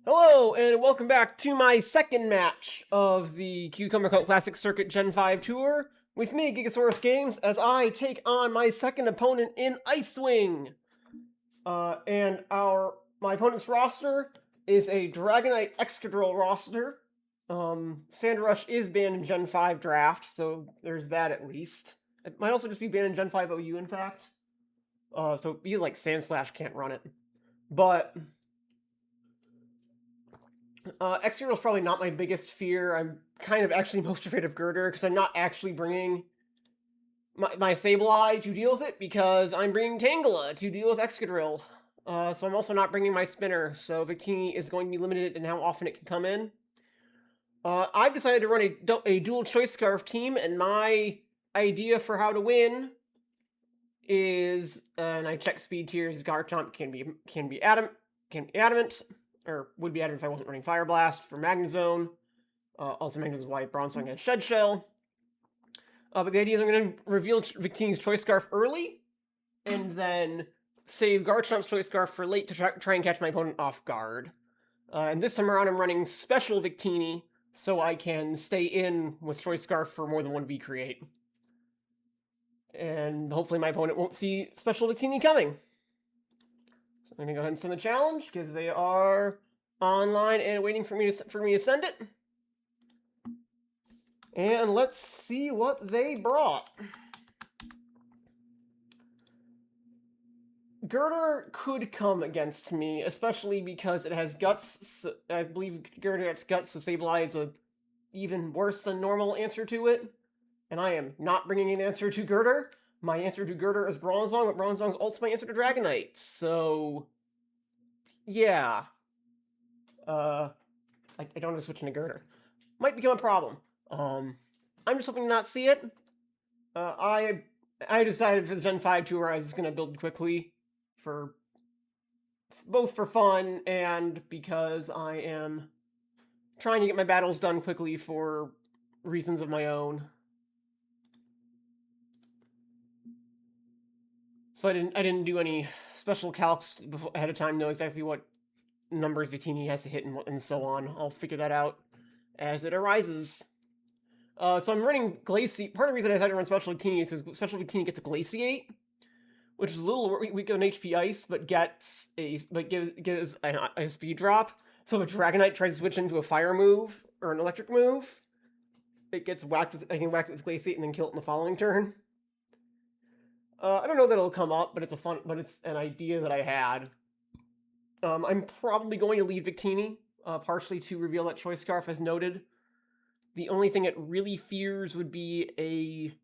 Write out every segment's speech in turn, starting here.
Hello, and welcome back to my second match of the Cucumber Cup Classic Circuit Gen 5 Tour with me, GigaSaurusGames, as I take on my second opponent in Icewing. And my opponent's roster is a Dragonite Excadrill roster. Sandrush is banned in Gen 5 draft, so there's that at least. It might also just be banned in Gen 5 OU, in fact. So you like Sandslash can't run it. But Excadrill is probably not my biggest fear. I'm kind of actually most afraid of Girder because I'm not actually bringing my Sableye to deal with it because I'm bringing Tangela to deal with Excadrill. So I'm also not bringing my Spinner, so Victini is going to be limited in how often it can come in. I've decided to run a dual choice scarf team, and my idea for how to win is, and I check speed tiers. Garchomp can be adamant, or would be adamant if I wasn't running Fire Blast for Magnezone. Also, Magnezone is why Bronzong has Shed Shell. But the idea is I'm going to reveal Victini's Choice Scarf early, and then save Garchomp's Choice Scarf for late to try and catch my opponent off guard. And this time around, I'm running Special Victini, so I can stay in with Choice Scarf for more than one V create. And hopefully my opponent won't see Special Victini coming. So I'm going to go ahead and send the challenge, because they are online and waiting for me to send it. And let's see what they brought. Girder could come against me, especially because it has Guts. So I believe Girder has Guts, so Sableye is a even worse than normal answer to it. And I am not bringing an answer to Girder. My answer to Girder is Bronzong, but Bronzong is also my answer to Dragonite. So, yeah. I don't want to switch into Girder. Might become a problem. I'm just hoping to not see it. I decided for the Gen 5 tour I was just going to build quickly both for fun and because I am trying to get my battles done quickly for reasons of my own. So I didn't do any special calcs ahead of time, know exactly what numbers Victini has to hit and so on. I'll figure that out as it arises. So I'm running Glaciate. Part of the reason I decided to run Special Victini is because Special Victini gets a Glaciate, which is a little weak on HP Ice, but gives a speed drop. So if a Dragonite tries to switch into a Fire move or an Electric move, I can whack it with Glaciate and then kill it in the following turn. I don't know that it'll come up, but it's an idea that I had. I'm probably going to lead Victini, partially to reveal that Choice Scarf as noted. The only thing it really fears would be a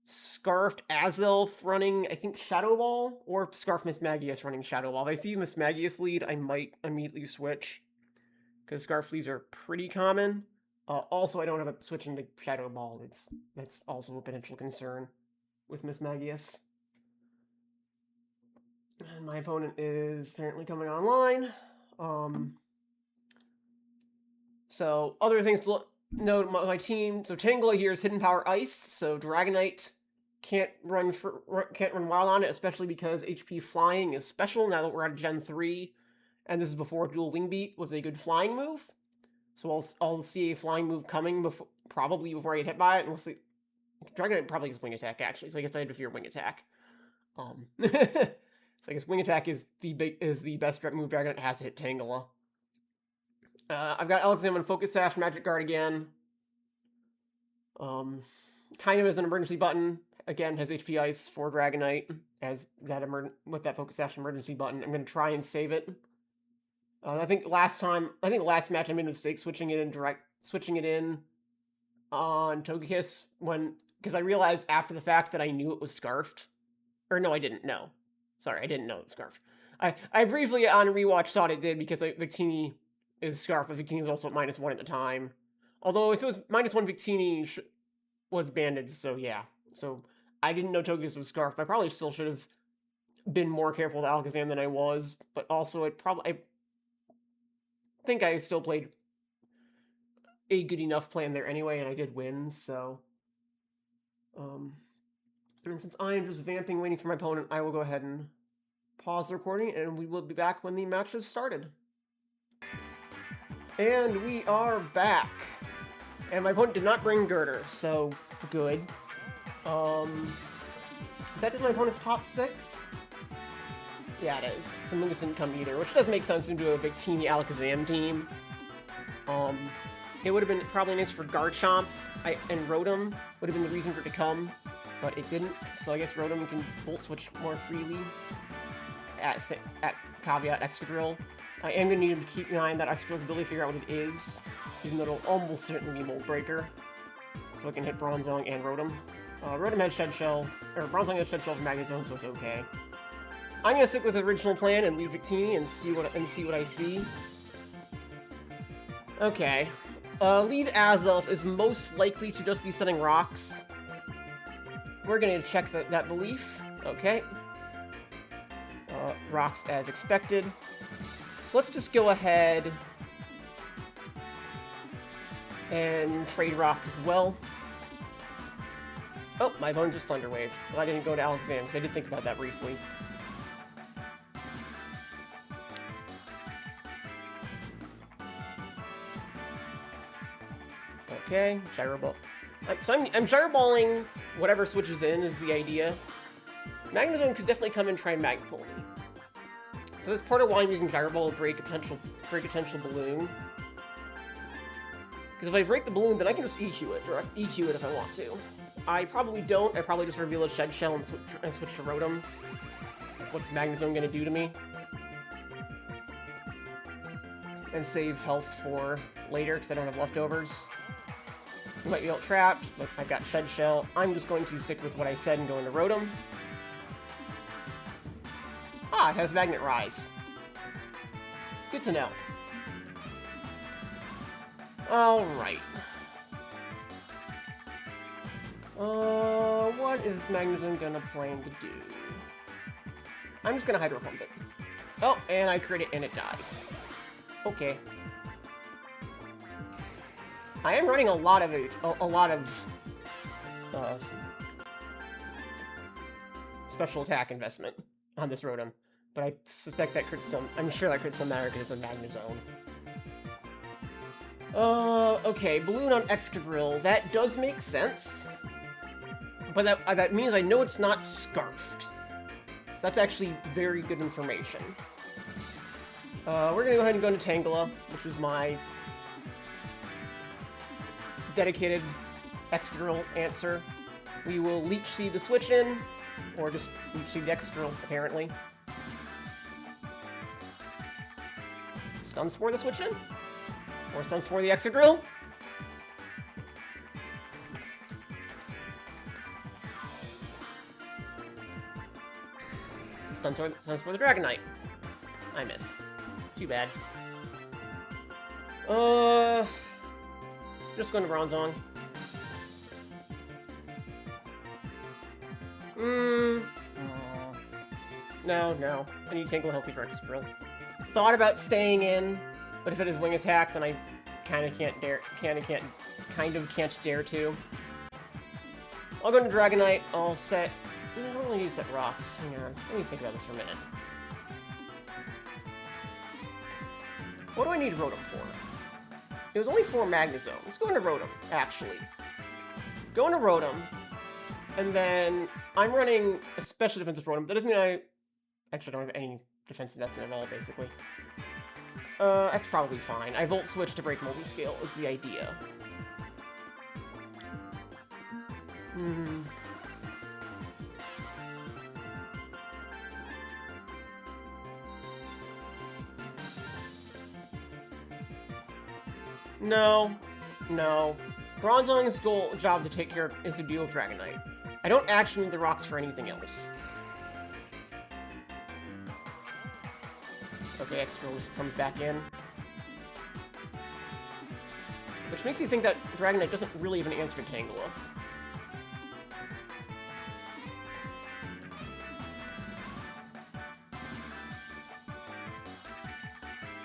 Scarfed Azelf running, I think, Shadow Ball, or Scarf Mismagius running Shadow Ball. If I see Mismagius lead, I might immediately switch, because Scarf leads are pretty common. Also, I don't have a switch into Shadow Ball. That's also a potential concern with Mismagius. And my opponent is apparently coming online. So, other things to note about my team. So, Tangela here is Hidden Power Ice, so Dragonite can't run wild on it, especially because HP Flying is special now that we're at Gen 3, and this is before Dual Wing Beat was a good flying move. So I'll see a flying move coming probably before I get hit by it, and we'll see. Dragonite probably gets Wing Attack, actually, so I guess I have to fear Wing Attack. So I guess Wing Attack is the best move Dragonite has to hit Tangela. I've got Alexander on Focus Sash, Magic Guard again. Kind of as an emergency button. Again, has HP Ice for Dragonite as with that Focus Sash emergency button. I'm going to try and save it. I think last match I made a mistake switching it in on Togekiss because I realized after the fact that I knew it was Scarfed. Or no, I didn't know. Sorry, I didn't know it was Scarfed. I briefly on rewatch thought it did because Victini is Scarfed, but Victini was also at -1 at the time. Although if it was -1, Victini was banded, so yeah. So I didn't know Togekiss was Scarfed. I probably still should have been more careful with Alakazam than I was, but also I think I still played a good enough plan there anyway, and I did win, so. And since I am just vamping, waiting for my opponent, I will go ahead and pause the recording, and we will be back when the match has started. And we are back. And my opponent did not bring Girder, so good. Is that just my opponent's top 6? Yeah, it is. So Mungus didn't come either, which does make sense to do a big teeny Alakazam team. It would have been probably nice for Garchomp and Rotom would have been the reason for it to come, but it didn't. So I guess Rotom can Volt Switch more freely. At caveat Excadrill. I am going to need to keep an eye on that Excadrill's ability to figure out what it is, even though it'll almost certainly be Mold Breaker. So I can hit Bronzong and Rotom. Rotom had Shed Shell, or Bronzong had Shed Shell for Magnezone, so it's okay. I'm gonna stick with the original plan and leave Victini and see what I see. Okay. Lead Azelf is most likely to just be setting rocks. We're gonna check that belief. Okay. Rocks as expected. So let's just go ahead and trade rocks as well. Oh, my opponent just Thunder Wave. Well, I didn't go to Alakazam, because I did think about that briefly. Okay, Gyro Ball. So I'm Gyro Balling whatever switches in is the idea. Magnezone could definitely come and try and Magnet Pull me. So that's part of why I'm using Gyro Ball to break a potential balloon. Because if I break the balloon, then I can just EQ it, or EQ it if I want to. I probably don't. I probably just reveal a Shed Shell and switch to Rotom. So what's Magnezone gonna do to me? And save health for later, because I don't have leftovers. You might be out-trapped, but I've got Shed Shell. I'm just going to stick with what I said and go into Rotom. Ah, it has Magnet Rise. Good to know. Alright. What is Magnezone gonna plan to do? I'm just gonna Hydro Pump it. Oh, and I crit it and it dies. Okay. I am running a lot of special attack investment on this Rotom, but I suspect that crit still. I'm sure that crit still matters because it's a Magnezone. Okay, Balloon on Excadrill. That does make sense. But that means I know it's not Scarfed. So that's actually very good information. We're gonna go ahead and go into Tangela, which is my dedicated Excadrill answer. We will Leech Seed the switch in, or just Leech Seed the Excadrill, apparently. Stun Spore the switch in? Or Stun Spore the Excadrill? Stun Spore the Dragonite. I miss. Too bad. Just going to Bronzong. No. I need Tangle Healthy for Excadrill. Thought about staying in, but if it is Wing Attack, then I kind of can't dare to. I'll go into Dragonite. I'll set. I don't really need to set rocks. Hang on. Let me think about this for a minute. What do I need Rotom for? It was only 4 Magnezone. Let's go into Rotom, actually. Go into Rotom, and then I'm running a special defensive Rotom. That doesn't mean I actually don't have any defense investment at all, basically. That's probably fine. I Volt Switch to break Multiscale is the idea. No. Bronzong's job to take care of is to deal with Dragonite. I don't actually need the rocks for anything else. Okay, Excadrill comes back in. Which makes you think that Dragonite doesn't really have an answer to Tangela.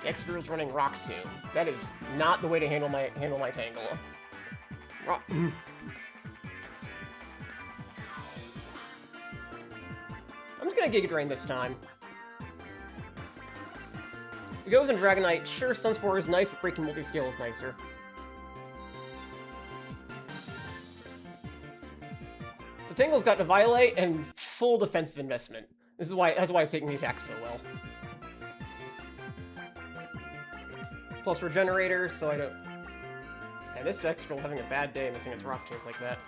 Excadrill's running Rock Tomb. That is not the way to handle my Tangela. I'm just gonna Giga Drain this time. It goes in Dragonite. Sure, Stun Spore is nice, but Breaking Multiscale is nicer. So Tangle's got Violate and full defensive investment. That's why it's taking the attack so well. Plus Regenerator, so I don't... And this Excadrill having a bad day missing its Rock Tomb like that.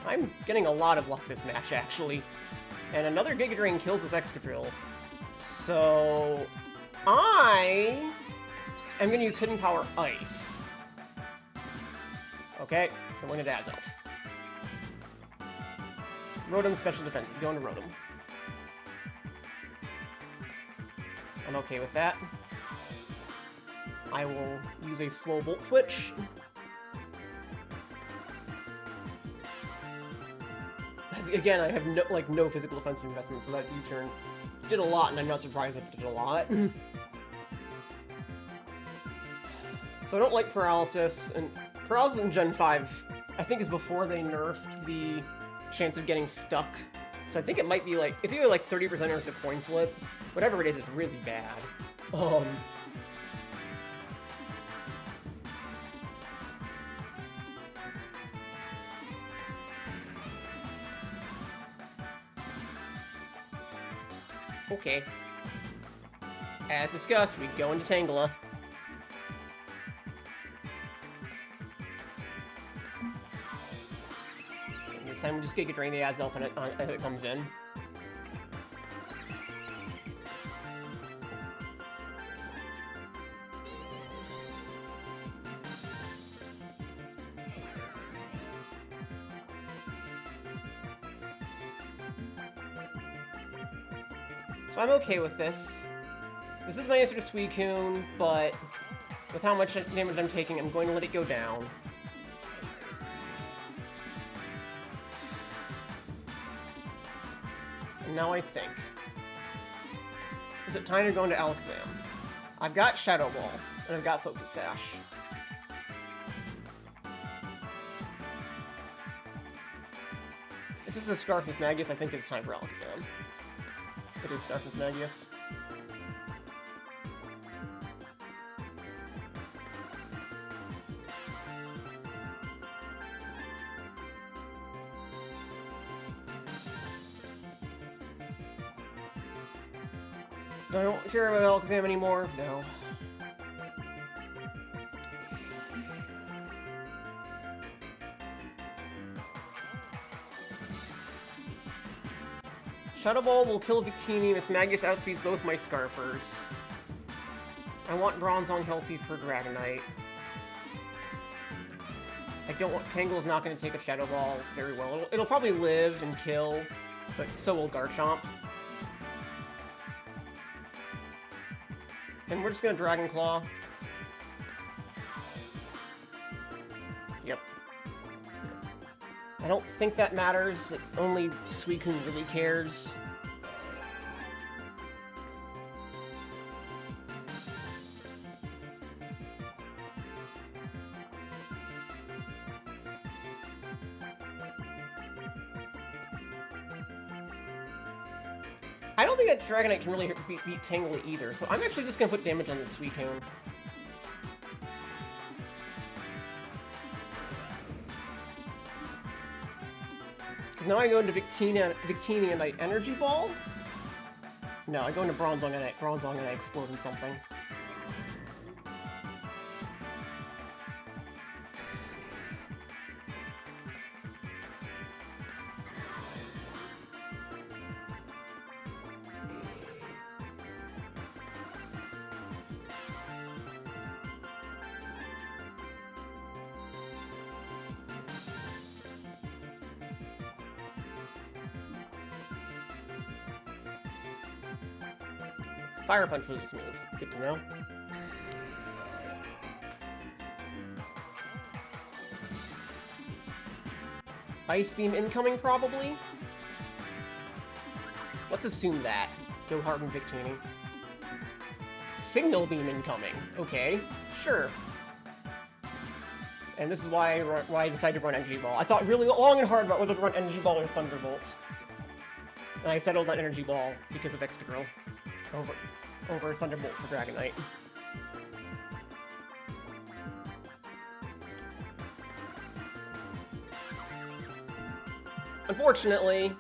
I'm getting a lot of luck this match, actually. And another Giga Drain kills this Excadrill. So... I am going to use Hidden Power Ice. Okay, I'm going to Dazzle. Rotom Special Defense is going to Rotom. I'm okay with that. I will use a slow Volt Switch. Again, I have no physical defensive investment, so that U-turn did a lot, and I'm not surprised it did a lot. So I don't like Paralysis, and Paralysis in Gen 5, I think, is before they nerfed the chance of getting stuck. So I think it might be like, it's either like 30% or it's a coin flip. Whatever it is, it's really bad. Okay. As discussed, we go into Tangela. And this time we just Giga Drain the Azelf as it comes in. So I'm okay with this. This is my answer to Suicune, but with how much damage I'm taking, I'm going to let it go down. And now I think. Is it time to go into Alakazam? I've got Shadow Ball, and I've got Focus Sash. If this is a Scarf with Magius, I think it's time for Alakazam. It is Scarf with Magius. I don't care about Alakazam anymore. No. Shadow Ball will kill Victini. Miss Magius outspeeds both my Scarfers. I want Bronzong healthy for Dragonite. I don't want... Tangle's not going to take a Shadow Ball very well. It'll probably live and kill, but so will Garchomp. And we're just going to Dragon Claw. Yep. I don't think that matters. Only Suicune really cares. I don't think that Dragonite can really beat Tangle either, so I'm actually just going to put damage on the Suicune. Because now I go into Victini and I Energy Ball? No, I go into Bronzong and I explode in something. Fire Punch for this move. Good to know. Ice Beam incoming, probably? Let's assume that. Go hard on Victini. Signal Beam incoming. Okay, sure. And this is why I decided to run Energy Ball. I thought really long and hard about whether to run Energy Ball or Thunderbolt. And I settled on Energy Ball because of Excadrill. over Thunderbolt for Dragon Knight. Unfortunately,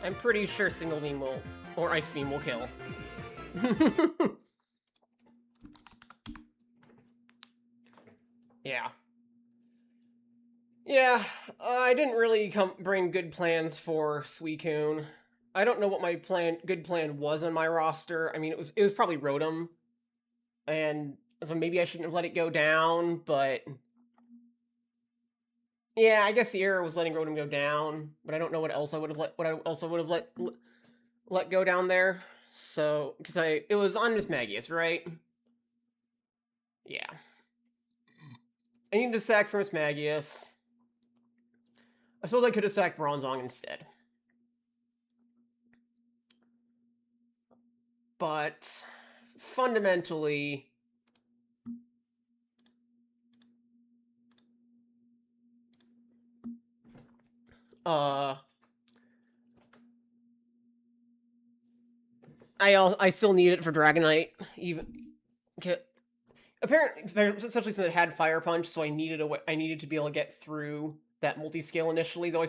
I'm pretty sure Single Beam will, or Ice Beam will kill. Yeah. Yeah, I didn't really bring good plans for Suicune. I don't know what my good plan was on my roster. I mean, it was probably Rotom, and so maybe I shouldn't have let it go down. But yeah, I guess the error was letting Rotom go down. But I don't know what else I would have let go down there. So because it was on Miss Magius, right? Yeah. I needed to sack for Miss Magius. I suppose I could have sacked Bronzong instead. But fundamentally, I still need it for Dragonite, even apparently, especially since it had Fire Punch, so I needed to be able to get through that multi-scale initially, though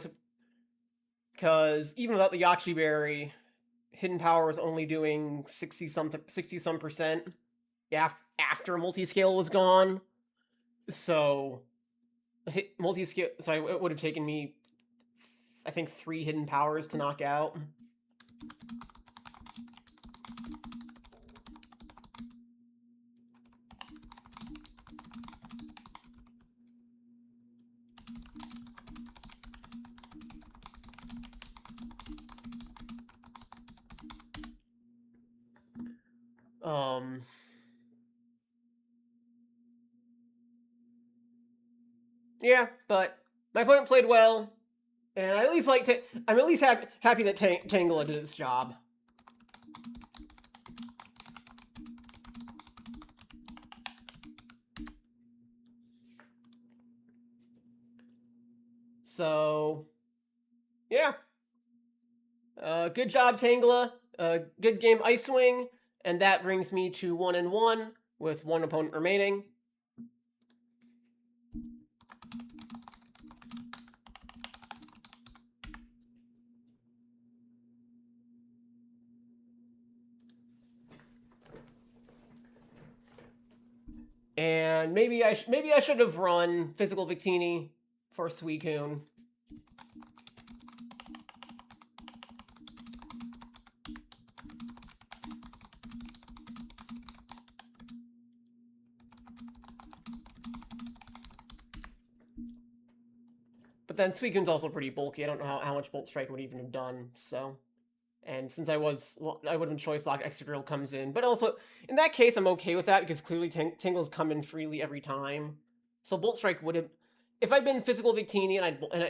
because even without the Yachi Berry, Hidden Power was only doing 60-some percent after multi-scale was gone. So multi-scale, so it would have taken me, I think, 3 Hidden Powers to knock out. Yeah, but my opponent played well, and I at least I'm at least happy that Tangela did its job. So, yeah. Good job, Tangela. Good game, Icewing. And that brings me to 1-1 with one opponent remaining. And maybe I should have run Physical Victini for Suicune. But then Suicune's also pretty bulky. I don't know how much Bolt Strike would even have done, so. And since I would have choice lock, Excadrill comes in. But also, in that case, I'm okay with that, because clearly Tangle's come in freely every time. So Bolt Strike would have... If I'd been Physical Victini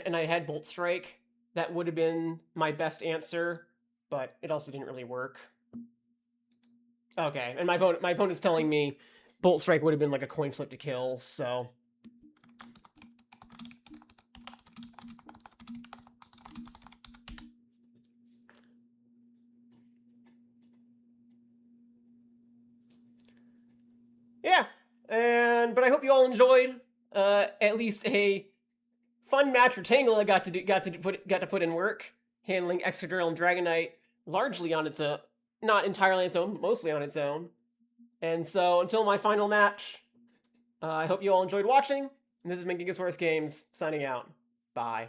and I had Bolt Strike, that would have been my best answer, but it also didn't really work. Okay, and my opponent's telling me Bolt Strike would have been like a coin flip to kill, so... Yeah, but I hope you all enjoyed at least a fun match for Tangela got to put in work, handling Excadrill and Dragonite largely on its own, not entirely on its own, but mostly on its own. And so until my final match, I hope you all enjoyed watching. And this has been GigaSaurusGames signing out. Bye.